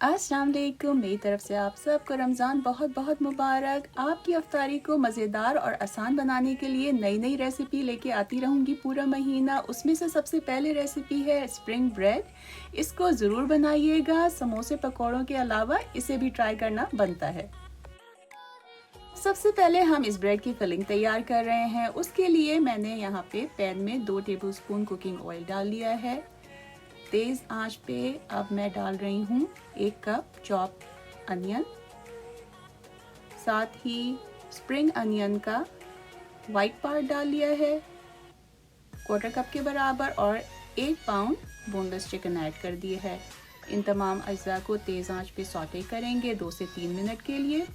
अस्सलाम वालेकुम। मेरी तरफ से आप सबको रमज़ान बहुत बहुत मुबारक। आपकी अफ्तारी को मज़ेदार और आसान बनाने के लिए नई नई रेसिपी लेके आती रहूँगी पूरा महीना। उसमें से सबसे पहले रेसिपी है स्प्रिंग ब्रेड। इसको ज़रूर बनाइएगा। समोसे पकौड़ों के अलावा इसे भी ट्राई करना बनता है। सबसे पहले हम इस ब्रेड की फिलिंग तैयार कर रहे हैं। उसके लिए मैंने यहाँ पे पैन में 2 टेबलस्पून कुकिंग ऑयल डाल लिया है। तेज़ आंच पे अब मैं डाल रही हूँ 1 कप चॉप अनियन, साथ ही स्प्रिंग अनियन का वाइट पार्ट डाल लिया है 1/4 कप के बराबर, और 1 पाउंड बोनलेस चिकन ऐड कर दिए है। इन तमाम अज्जा को तेज़ आंच पे सौटे करेंगे 2 से 3 मिनट के लिए।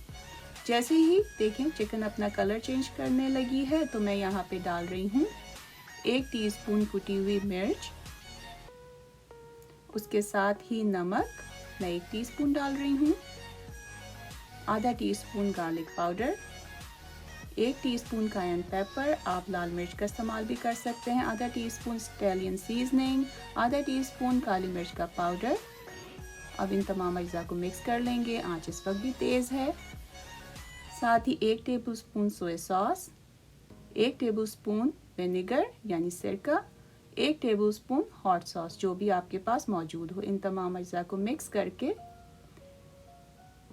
जैसे ही देखें चिकन अपना कलर चेंज करने लगी है तो मैं यहाँ पे डाल रही हूँ 1 टीस्पून कुटी हुई मिर्च, उसके साथ ही नमक मैं 1 टीस्पून डाल रही हूँ, आधा टीस्पून गार्लिक पाउडर, 1 टीस्पून कायन पेपर, आप लाल मिर्च का इस्तेमाल भी कर सकते हैं, आधा टीस्पून इटालियन सीजनिंग, आधा टीस्पून काली मिर्च का पाउडर। अब इन तमाम अज्जा को मिक्स कर लेंगे। आंच इस वक्त भी तेज़ है। साथ ही 1 tablespoon soya sauce, 1 tablespoon vinegar यानी सिरका, 1 टेबलस्पून हॉट सॉस, जो भी आपके पास मौजूद हो। इन तमाम अज्जा को मिक्स करके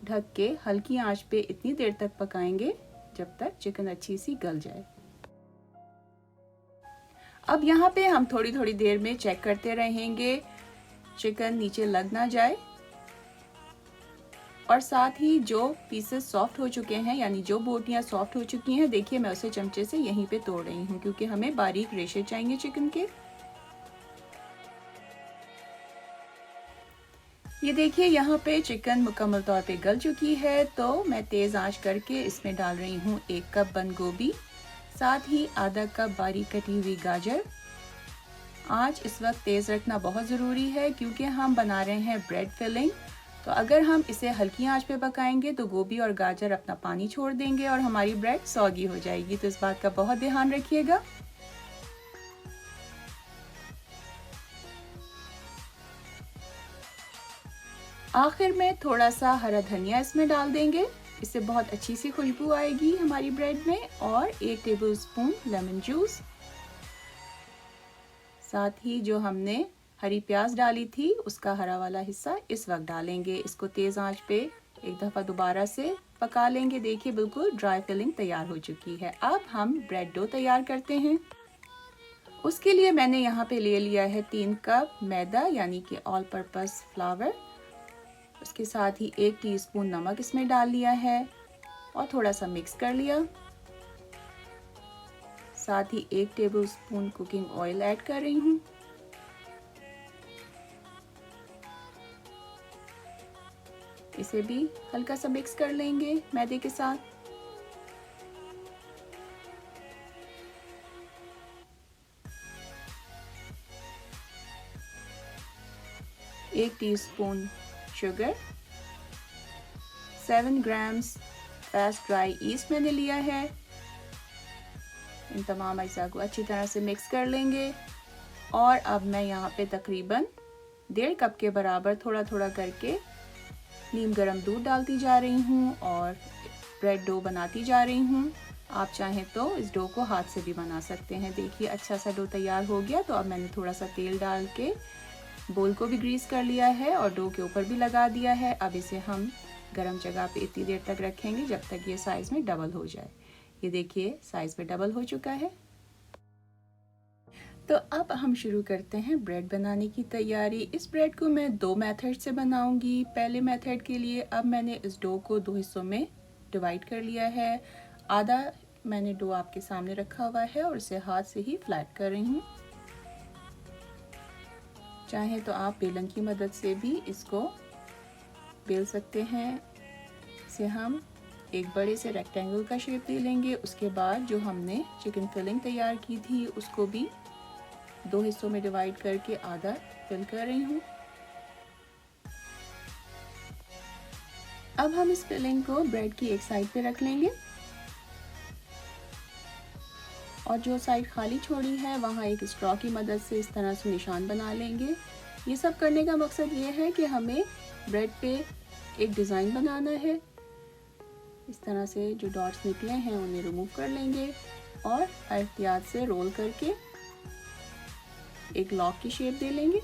ढक के हल्की आंच पे इतनी देर तक पकाएंगे जब तक चिकन अच्छी सी गल जाए। अब यहाँ पे हम थोड़ी थोड़ी देर में चेक करते रहेंगे चिकन नीचे लग ना जाए, और साथ ही जो पीसेस सॉफ्ट हो चुके हैं यानी जो बोटियां सॉफ्ट हो चुकी हैं, देखिए मैं उसे चमचे से यहीं पे तोड़ रही हूँ क्योंकि हमें बारीक रेशे चाहिए चिकन के। ये देखिए यहाँ पे चिकन मुकम्मल तौर पे गल चुकी है, तो मैं तेज़ आंच करके इसमें डाल रही हूँ 1 कप बंद गोभी, साथ ही आधा कप बारीक कटी हुई गाजर। आंच इस वक्त तेज़ रखना बहुत ज़रूरी है क्योंकि हम बना रहे हैं ब्रेड फिलिंग। तो अगर हम इसे हल्की आंच पे पकाएंगे तो गोभी और गाजर अपना पानी छोड़ देंगे और हमारी ब्रेड सौगी हो जाएगी, तो इस बात का बहुत ध्यान रखिएगा। आखिर में थोड़ा सा हरा धनिया इसमें डाल देंगे, इससे बहुत अच्छी सी खुशबू आएगी हमारी ब्रेड में, और 1 टेबलस्पून लेमन जूस। साथ ही जो हमने हरी प्याज डाली थी उसका हरा वाला हिस्सा इस वक्त डालेंगे। इसको तेज़ आंच पे एक दफ़ा दोबारा से पका लेंगे। देखिए बिल्कुल ड्राई फिलिंग तैयार हो चुकी है। अब हम ब्रेड डो तैयार करते हैं। उसके लिए मैंने यहाँ पे ले लिया है 3 कप मैदा यानी कि ऑल पर्पस फ्लावर। उसके साथ ही 1 टीस्पून नमक इसमें डाल लिया है और थोड़ा सा मिक्स कर लिया। साथ ही 1 टेबलस्पून कुकिंग ऑयल ऐड कर रही हूँ। इसे भी हल्का सा मिक्स कर लेंगे मैदे के साथ। एक teaspoon sugar, 7 grams fest dry east मैंने लिया है। इन तमाम अज्जा को अच्छी तरह से मिक्स कर लेंगे, और अब मैं यहाँ पे तकरीबन 1.5 कप के बराबर थोड़ा थोड़ा करके नीम गर्म दूध डालती जा रही हूँ और ब्रेड डो बनाती जा रही हूँ। आप चाहें तो इस डो को हाथ से भी बना सकते हैं। देखिए अच्छा सा डो तैयार हो गया, तो अब मैंने थोड़ा सा तेल डाल के बोल को भी ग्रीस कर लिया है और डो के ऊपर भी लगा दिया है। अब इसे हम गर्म जगह पे इतनी देर तक रखेंगे जब तक ये साइज़ में डबल हो जाए। ये देखिए साइज़ में डबल हो चुका है। तो अब हम शुरू करते हैं ब्रेड बनाने की तैयारी। इस ब्रेड को मैं 2 मेथड से बनाऊंगी। पहले मेथड के लिए अब मैंने इस डो को 2 हिस्सों में डिवाइड कर लिया है। आधा मैंने डो आपके सामने रखा हुआ है और इसे हाथ से ही फ्लैट कर रही हूँ। चाहे तो आप बेलन की मदद से भी इसको बेल सकते हैं। इसे हम एक बड़े से रेक्टेंगल का शेप दे लेंगे। उसके बाद जो हमने चिकन फिलिंग तैयार की थी उसको भी 2 हिस्सों में डिवाइड करके आधा फिल कर रही हूँ। अब हम इस फिलिंग को ब्रेड की एक साइड पे रख लेंगे और जो साइड खाली छोड़ी है वहाँ एक स्ट्रॉ की मदद से इस तरह से निशान बना लेंगे। ये सब करने का मकसद ये है कि हमें ब्रेड पे एक डिज़ाइन बनाना है। इस तरह से जो डॉट्स निकले हैं उन्हें रिमूव कर लेंगे और एहतियात से रोल करके एक लॉक की शेप दे लेंगे।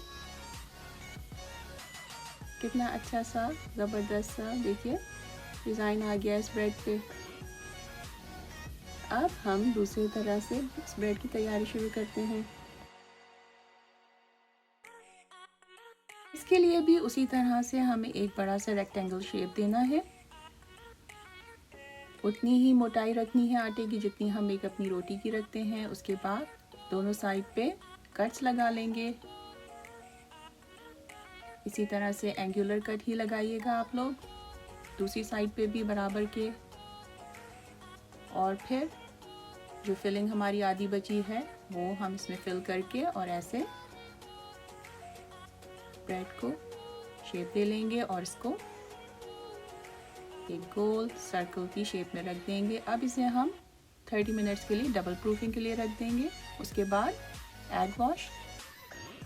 कितना अच्छा सा ज़बरदस्त सा देखिए डिज़ाइन आ गया इस ब्रेड पे। अब हम दूसरी तरह से इस ब्रेड की तैयारी शुरू करते हैं। इसके लिए भी उसी तरह से हमें एक बड़ा सा रेक्टेंगल शेप देना है। उतनी ही मोटाई रखनी है आटे की जितनी हम एक अपनी रोटी की रखते हैं। उसके बाद दोनों साइड पे कट्स लगा लेंगे। इसी तरह से एंगुलर कट ही लगाइएगा आप लोग, दूसरी साइड पे भी बराबर के। और फिर जो फिलिंग हमारी आधी बची है वो हम इसमें फिल करके और ऐसे ब्रेड को शेप दे लेंगे और इसको एक गोल सर्कल की शेप में रख देंगे। अब इसे हम 30 मिनट्स के लिए डबल प्रूफिंग के लिए रख देंगे। उसके बाद एग वॉश,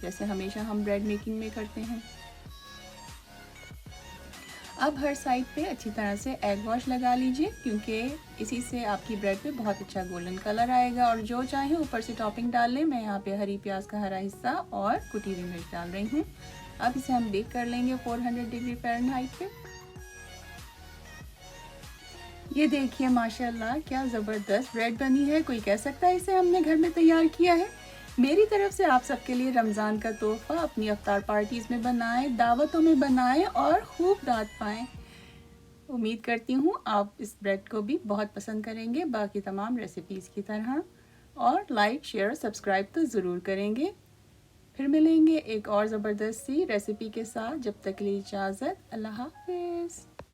जैसे हमेशा हम ब्रेड मेकिंग में करते हैं। अब हर साइड पे अच्छी तरह से एग वॉश लगा लीजिए, क्योंकि इसी से आपकी ब्रेड पे बहुत अच्छा गोल्डन कलर आएगा। और जो चाहे ऊपर से टॉपिंग डाल लें। मैं यहाँ पे हरी प्याज का हरा हिस्सा और कुटी हुई मिर्च डाल रही हूँ। अब इसे हम बेक कर लेंगे 400 डिग्री फ़ारेनहाइट पे। ये देखिए माशाल्लाह क्या ज़बरदस्त ब्रेड बनी है। कोई कह सकता है इसे हमने घर में तैयार किया है। मेरी तरफ से आप सबके लिए रमज़ान का तोहफ़ा अपनी अफ्तार पार्टीज़ में बनाएं, दावतों में बनाएं और खूब दाद पाएं। उम्मीद करती हूँ आप इस ब्रेड को भी बहुत पसंद करेंगे, बाकी तमाम रेसिपीज़ की तरह। और लाइक, शेयर, सब्सक्राइब तो ज़रूर करेंगे। फिर मिलेंगे एक और ज़बरदस्त सी रेसिपी के साथ। जब तक के लिए इजाज़त, अल्लाह हाफ़िज़।